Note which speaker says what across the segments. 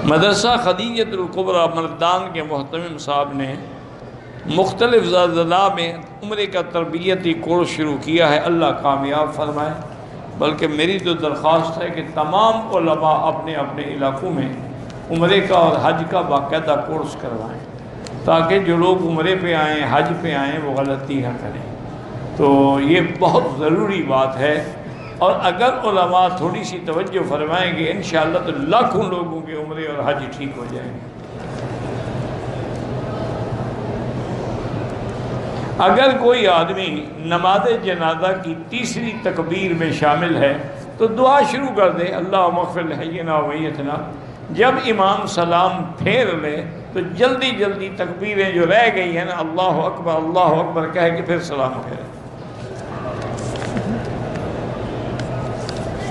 Speaker 1: مدرسہ خدیجۃ الکبریٰ مردان کے محتمم صاحب نے مختلف زلزلہ میں عمرے کا تربیتی کورس شروع کیا ہے، اللہ کامیاب فرمائے۔ بلکہ میری تو درخواست ہے کہ تمام علماء اپنے اپنے علاقوں میں عمرے کا اور حج کا باقاعدہ کورس کروائیں، تاکہ جو لوگ عمرے پہ آئیں، حج پہ آئیں، وہ غلطی نہ کریں۔ تو یہ بہت ضروری بات ہے، اور اگر علماء تھوڑی سی توجہ فرمائیں گے انشاءاللہ تو لاکھوں لوگوں کے عمرے اور حج ٹھیک ہو جائیں گے۔ اگر کوئی آدمی نماز جنازہ کی تیسری تکبیر میں شامل ہے تو دعا شروع کر دے، اللہم اغفر لحینا و میتنا۔ جب امام سلام پھیر لے تو جلدی جلدی تکبیریں جو رہ گئی ہیں نا، اللہ اکبر کہہ کے پھر سلام پھیرے۔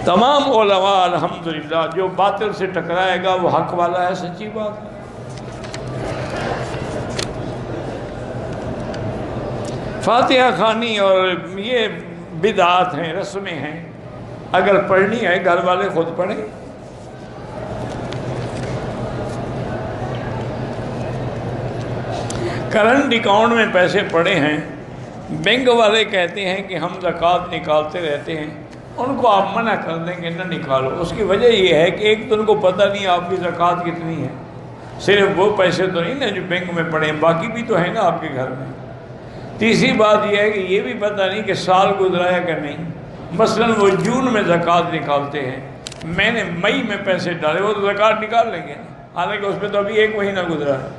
Speaker 1: تمام علماء الحمدللہ، جو باطل سے ٹکرائے گا وہ حق والا ہے، سچی بات ہے۔ فاتحہ خوانی اور یہ بدعات ہیں، رسمیں ہیں، اگر پڑھنی ہے گھر والے خود پڑھیں۔ کرنٹ اکاؤنٹ میں پیسے پڑے ہیں، بینک والے کہتے ہیں کہ ہم زکوٰۃ نکالتے رہتے ہیں، ان کو آپ منع کر دیں کہ نہ نکالو۔ اس کی وجہ یہ ہے کہ ایک تو ان کو پتہ نہیں آپ کی زکوٰۃ کتنی ہے، صرف وہ پیسے تو نہیں نا جو بینک میں پڑے ہیں، باقی بھی تو ہے نا آپ کے گھر میں۔ تیسری بات یہ ہے کہ یہ بھی پتہ نہیں کہ سال گزرا ہے کہ نہیں۔ مثلا وہ جون میں زکوٰۃ نکالتے ہیں، میں نے مئی میں پیسے ڈالے، وہ تو زکوٰۃ نکال لیں گے، حالانکہ اس پہ تو ابھی 1 مہینہ گزرا ہے۔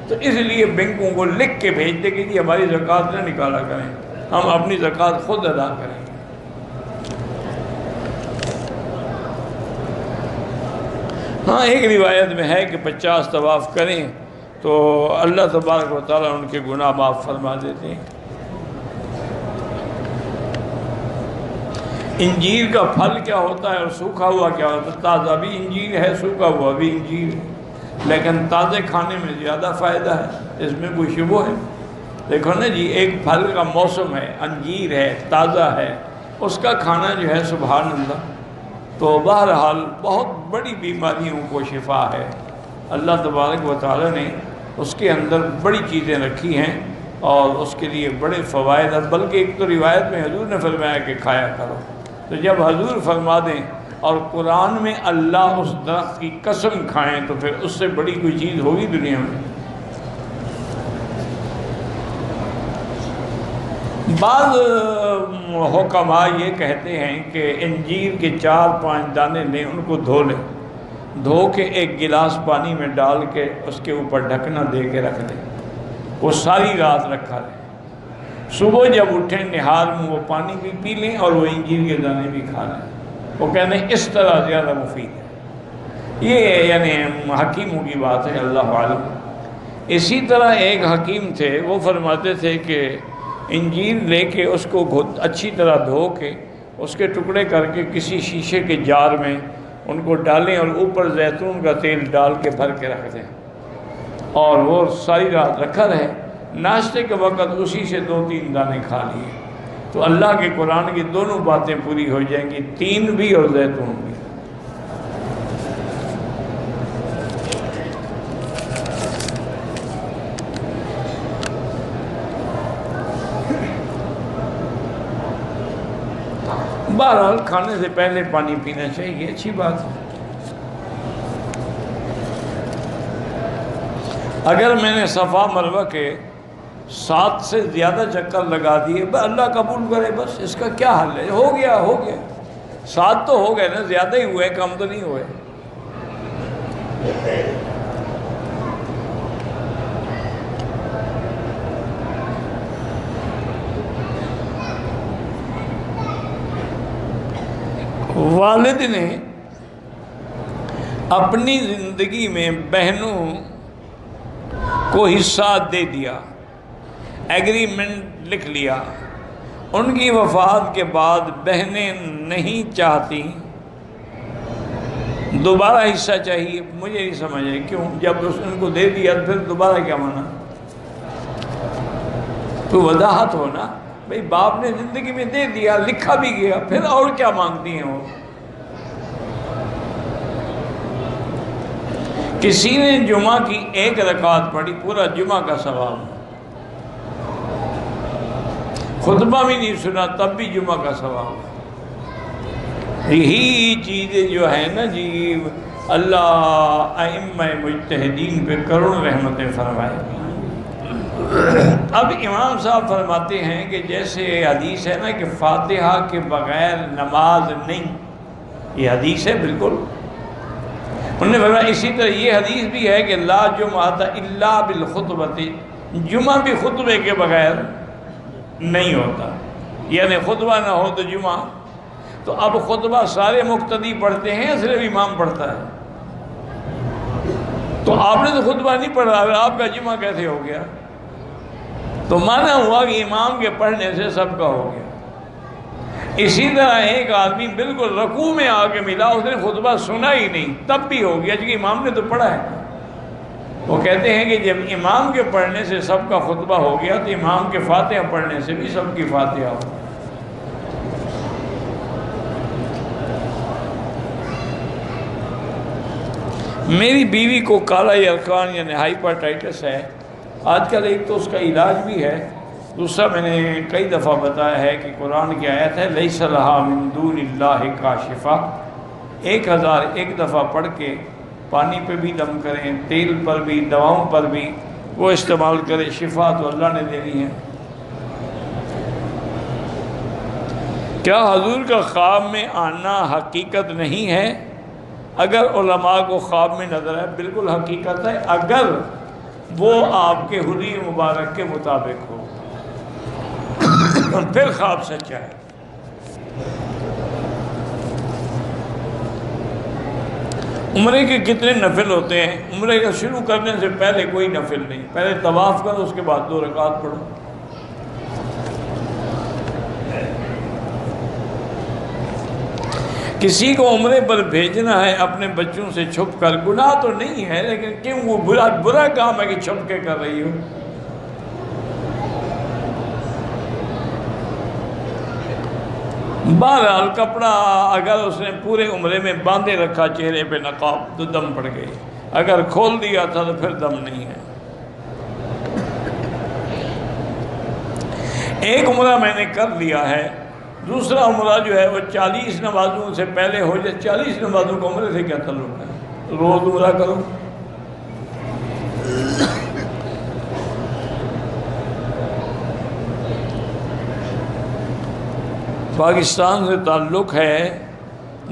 Speaker 1: تو اس لیے بینکوں کو لکھ کے بھیج دے کہ جی ہماری زکوٰۃ نہ نکالا کریں، ہم اپنی زکوٰۃ خود ادا کریں۔ ہاں ایک روایت میں ہے کہ 50 طواف کریں تو اللہ تبارک و تعالیٰ ان کے گناہ معاف فرما دیتے ہیں۔ انجیر کا پھل کیا ہوتا ہے اور سوکھا ہوا کیا ہوتا ہے؟ تازہ بھی انجیر ہے، سوکھا ہوا بھی انجیر ہے، لیکن تازے کھانے میں زیادہ فائدہ ہے، اس میں کوئی شبہ ہے؟ دیکھو نا جی، ایک پھل کا موسم ہے، انجیر ہے، تازہ ہے، اس کا کھانا جو ہے سبحان اللہ۔ تو بہرحال بہت بڑی بیماریوں کو شفا ہے، اللہ تبارک و تعالیٰ نے اس کے اندر بڑی چیزیں رکھی ہیں اور اس کے لیے بڑے فوائد ہیں۔ بلکہ ایک تو روایت میں حضور نے فرمایا کہ کھایا کرو، تو جب حضور فرما دیں اور قرآن میں اللہ اس درخت کی قسم کھائیں تو پھر اس سے بڑی کوئی چیز ہوگی دنیا میں؟ بعض حکماء یہ کہتے ہیں کہ انجیر کے 4-5 دانے لیں، ان کو دھو لیں، دھو کے ایک گلاس پانی میں ڈال کے اس کے اوپر ڈھکنا دے کے رکھ دیں، وہ ساری رات رکھا رہے، صبح جب اٹھیں نہار میں وہ پانی بھی پی لیں اور وہ انجیر کے دانے بھی کھا لیں۔ وہ کہتے ہیں اس طرح زیادہ مفید ہے۔ یہ یعنی حکیموں کی بات ہے، اللہ عالم۔ اسی طرح ایک حکیم تھے، وہ فرماتے تھے کہ انجیر لے کے اس کو اچھی طرح دھو کے اس کے ٹکڑے کر کے کسی شیشے کے جار میں ان کو ڈالیں اور اوپر زیتون کا تیل ڈال کے بھر کے رکھ دیں، اور وہ ساری رات رکھا رہے، ناشتے کے وقت اسی سے 2-3 دانے کھا لیے، تو اللہ کے قرآن کی دونوں باتیں پوری ہو جائیں گی، تین بھی اور زیتون بھی۔ بہرحال کھانے سے پہلے پانی پینا چاہیے، اچھی بات ہے۔ اگر میں نے صفا مروہ کے 7 سے زیادہ چکر لگا دیے، اللہ قبول کرے، بس اس کا کیا حل ہے؟ ہو گیا 7 تو ہو گئے نا، زیادہ ہی ہوئے، کم تو نہیں ہوئے۔ والد نے اپنی زندگی میں بہنوں کو حصہ دے دیا، ایگریمنٹ لکھ لیا، ان کی وفات کے بعد بہنیں نہیں چاہتی دوبارہ حصہ چاہیے۔ مجھے نہیں سمجھ آئی کیوں، جب ان کو دے دیا پھر دوبارہ کیا مانا؟ تو وضاحت ہو نا بھئی، باپ نے زندگی میں دے دیا، لکھا بھی گیا، پھر اور کیا مانگتی ہیں وہ؟ کسی نے جمعہ کی ایک رکعت پڑھی پورا جمعہ کا ثواب، خطبہ بھی نہیں سنا تب بھی جمعہ کا ثواب۔ یہی چیزیں جو ہے نا جی، اللہ ائمہ مجتہدین پہ کروڑ رحمتیں فرمائے۔ اب امام صاحب فرماتے ہیں کہ جیسے حدیث ہے نا کہ فاتحہ کے بغیر نماز نہیں، یہ حدیث ہے بالکل، انہوں نے فرمایا اسی طرح یہ حدیث بھی ہے کہ لا جمعۃ الا بالخطبۃ، جمعہ بھی خطبے کے بغیر نہیں ہوتا، یعنی خطبہ نہ ہو تو جمعہ۔ تو اب خطبہ سارے مقتدی پڑھتے ہیں یا صرف امام پڑھتا ہے؟ تو آپ نے تو خطبہ نہیں پڑھا، آپ کا جمعہ کیسے ہو گیا؟ تو مانا ہوا کہ امام کے پڑھنے سے سب کا ہو گیا۔ اسی طرح ایک آدمی بالکل رکوع میں آ کے ملا، اس نے خطبہ سنا ہی نہیں تب بھی ہو گیا، کیونکہ امام نے تو پڑھا ہے۔ وہ کہتے ہیں کہ جب امام کے پڑھنے سے سب کا خطبہ ہو گیا تو امام کے فاتحہ پڑھنے سے بھی سب کی فاتحہ ہو۔ میری بیوی کو کالا یرقان یعنی ہائپرٹائٹس ہے، آج کل ایک تو اس کا علاج بھی ہے، دوسرا میں نے کئی دفعہ بتایا ہے کہ قرآن کی آیت ہے لیس لہا من دون اللہ کاشفہ، 1001 دفعہ پڑھ کے پانی پہ بھی دم کریں، تیل پر بھی، دواؤں پر بھی وہ استعمال کریں، شفا تو اللہ نے دینی ہے۔ کیا حضور کا خواب میں آنا حقیقت نہیں ہے؟ اگر علماء کو خواب میں نظر ہے بالکل حقیقت ہے، اگر وہ آپ کے حدیث مبارک کے مطابق ہو پھر خواب سچا ہے۔ عمرے کے کتنے نفل ہوتے ہیں؟ عمرے کا شروع کرنے سے پہلے کوئی نفل نہیں، پہلے طواف کرو اس کے بعد 2 رکعت پڑھو۔ کسی کو عمرے پر بھیجنا ہے اپنے بچوں سے چھپ کر، گناہ تو نہیں ہے لیکن کیوں وہ برا کام ہے کہ چھپ کے کر رہی ہو؟ بہرحال کپڑا اگر اس نے پورے عمرے میں باندھے رکھا چہرے پہ نقاب تو دم پڑ گئی، اگر کھول دیا تھا تو پھر دم نہیں ہے۔ ایک عمرہ میں نے کر لیا ہے، دوسرا عمرہ جو ہے وہ 40 نمازوں سے پہلے ہو جائے۔ 40 نمازوں کو عمرے سے کیا تعلق ہے؟ روز عمرہ کرو۔ پاکستان سے تعلق ہے،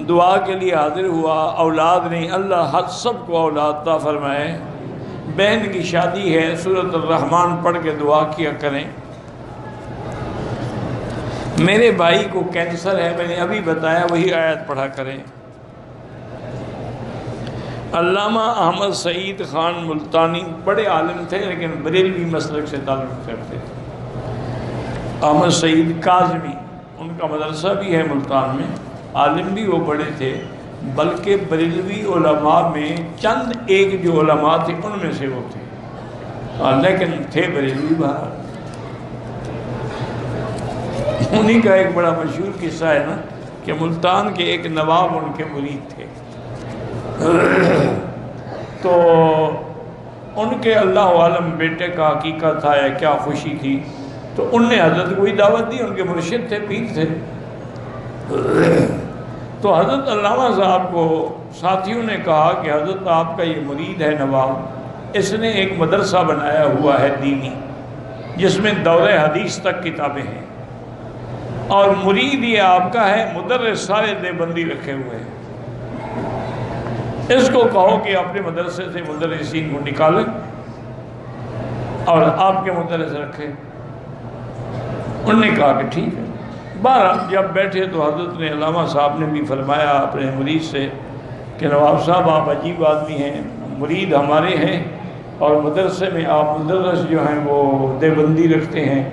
Speaker 1: دعا کے لیے حاضر ہوا، اولاد نہیں، اللہ ہر سب کو اولاد عطا فرمائے۔ بہن کی شادی ہے، سورۃ الرحمن پڑھ کے دعا کیا کریں۔ میرے بھائی کو کینسر ہے، میں نے ابھی بتایا، وہی آیت پڑھا کریں۔ علامہ احمد سعید خان ملتانی بڑے عالم تھے لیکن بریلوی مسلک سے تعلق کرتے تھے۔ احمد سعید کاظمی، ان کا مدرسہ بھی ہے ملتان میں، عالم بھی وہ بڑے تھے، بلکہ بریلوی علماء میں چند ایک جو علماء تھے ان میں سے وہ تھے، لیکن تھے بریلوی باہر۔ انہی کا ایک بڑا مشہور قصہ ہے نا کہ ملتان کے ایک نواب ان کے مرید تھے، تو ان کے اللہ عالم بیٹے کا عقیقہ تھا یا کیا خوشی تھی، تو ان نے حضرت کو دعوت دی، ان کے مرشد تھے، پیر تھے۔ تو حضرت علامہ صاحب کو ساتھیوں نے کہا کہ حضرت آپ کا یہ مرید ہے نواب، اس نے ایک مدرسہ بنایا ہوا ہے دینی، جس میں دور حدیث تک کتابیں ہیں، اور مرید یہ آپ کا ہے، مدرس سارے دیوبندی رکھے ہوئے ہیں، اس کو کہو کہ اپنے مدرسے سے مدرسین کو نکالیں اور آپ کے مدرس رکھے۔ انہوں نے کہا کہ ٹھیک ہے۔ بہرحال جب بیٹھے تو حضرت نے علامہ صاحب نے بھی فرمایا اپنے مرید سے کہ نواب صاحب آپ عجیب آدمی ہیں، مرید ہمارے ہیں اور مدرسے میں آپ مدرس جو ہیں وہ دیوبندی رکھتے ہیں۔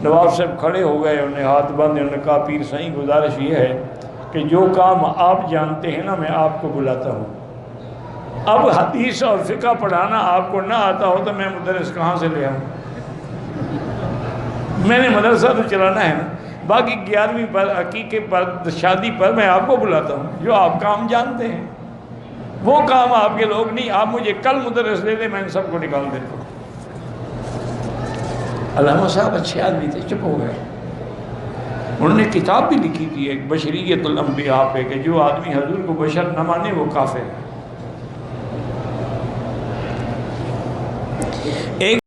Speaker 1: نواب صاحب کھڑے ہو گئے، انہیں ہاتھ باندھے، انہوں نے کہا پیر سائیں گزارش یہ ہے کہ جو کام آپ جانتے ہیں نا میں آپ کو بلاتا ہوں، اب حدیث اور فقہ پڑھانا آپ کو نہ آتا ہو تو میں مدرس کہاں سے لے آؤں؟ میں نے مدرسہ تو چلانا ہے نا، باقی 11ویں پر، عقیقے پر، شادی پر میں آپ کو بلاتا ہوں جو آپ کام جانتے ہیں۔ وہ کام آپ کے لوگ نہیں. آپ مجھے کل مدرس دے دیں، میں ان سب کو نکال دیتا ہوں. علامہ صاحب اچھے آدمی تھے، چپ ہو گئے. انہوں نے کتاب بھی لکھی تھی ایک بشریت الانبیاء پہ کہ جو آدمی حضور کو بشر نہ مانے وہ کافر ہے. ایک